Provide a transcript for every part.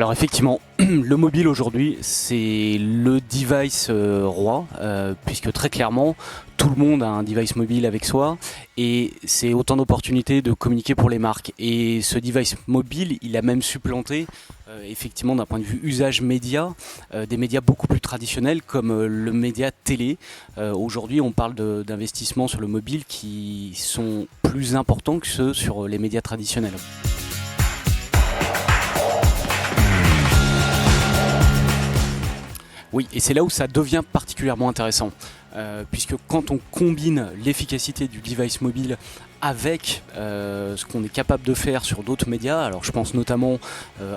Alors effectivement, le mobile aujourd'hui, c'est le device roi, puisque très clairement, tout le monde a un device mobile avec soi, et c'est autant d'opportunités de communiquer pour les marques. Et ce device mobile, il a même supplanté, effectivement, d'un point de vue usage média, des médias beaucoup plus traditionnels comme le média télé. Aujourd'hui, on parle d'investissements sur le mobile qui sont plus importants que ceux sur les médias traditionnels. Oui, et c'est là où ça devient particulièrement intéressant, puisque quand on combine l'efficacité du device mobile avec ce qu'on est capable de faire sur d'autres médias, alors je pense notamment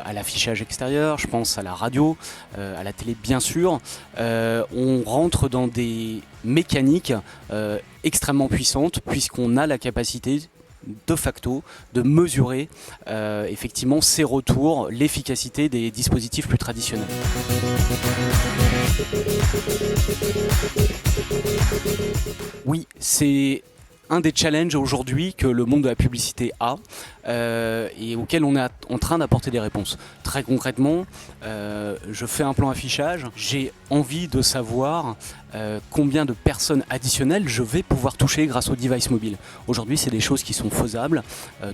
à l'affichage extérieur, je pense à la radio, à la télé bien sûr, on rentre dans des mécaniques extrêmement puissantes, puisqu'on a la capacité de facto de mesurer effectivement ces retours, l'efficacité des dispositifs plus traditionnels. Oui, c'est un des challenges aujourd'hui que le monde de la publicité a et auquel on est en train d'apporter des réponses. Très concrètement, je fais un plan affichage, j'ai envie de savoir combien de personnes additionnelles je vais pouvoir toucher grâce au device mobile. Aujourd'hui, c'est des choses qui sont faisables,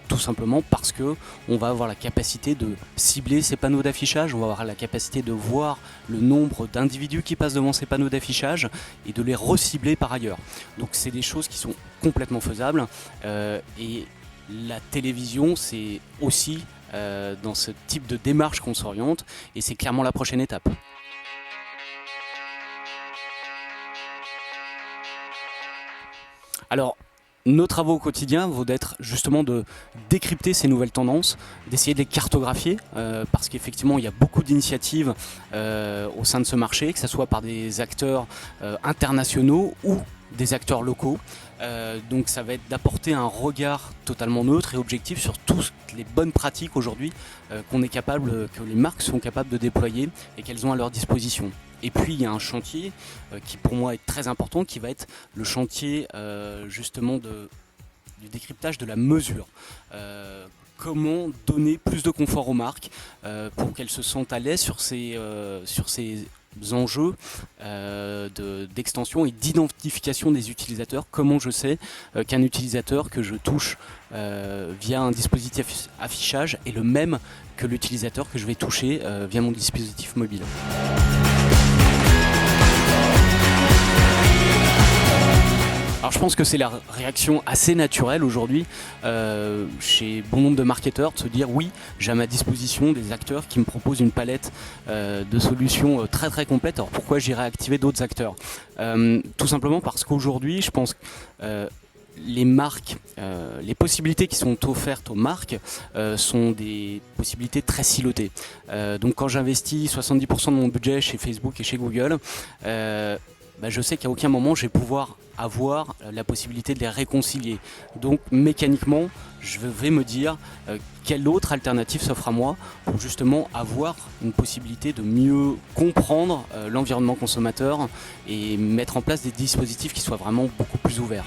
tout simplement parce que on va avoir la capacité de cibler ces panneaux d'affichage, on va avoir la capacité de voir le nombre d'individus qui passent devant ces panneaux d'affichage et de les recibler par ailleurs. Donc c'est des choses qui sont complètement faisables et la télévision, c'est aussi dans ce type de démarche qu'on s'oriente et c'est clairement la prochaine étape. Alors, nos travaux au quotidien vont être justement de décrypter ces nouvelles tendances, d'essayer de les cartographier, parce qu'effectivement il y a beaucoup d'initiatives au sein de ce marché, que ce soit par des acteurs internationaux ou des acteurs locaux. Donc ça va être d'apporter un regard totalement neutre et objectif sur toutes les bonnes pratiques aujourd'hui que les marques sont capables de déployer et qu'elles ont à leur disposition. Et puis il y a un chantier qui pour moi est très important, qui va être le chantier justement du décryptage de la mesure. Comment donner plus de confort aux marques pour qu'elles se sentent à l'aise sur ces enjeux d'extension et d'identification des utilisateurs. Comment je sais qu'un utilisateur que je touche via un dispositif affichage est le même que l'utilisateur que je vais toucher via mon dispositif mobile. Alors je pense que c'est la réaction assez naturelle aujourd'hui chez bon nombre de marketeurs de se dire oui, j'ai à ma disposition des acteurs qui me proposent une palette de solutions très très complète. Alors pourquoi j'irais activer d'autres acteurs tout simplement parce qu'aujourd'hui je pense que les marques, les possibilités qui sont offertes aux marques sont des possibilités très silotées. Donc quand j'investis 70% de mon budget chez Facebook et chez Google, je sais qu'à aucun moment je vais pouvoir avoir la possibilité de les réconcilier. Donc mécaniquement, je vais me dire quelle autre alternative s'offre à moi pour justement avoir une possibilité de mieux comprendre l'environnement consommateur et mettre en place des dispositifs qui soient vraiment beaucoup plus ouverts.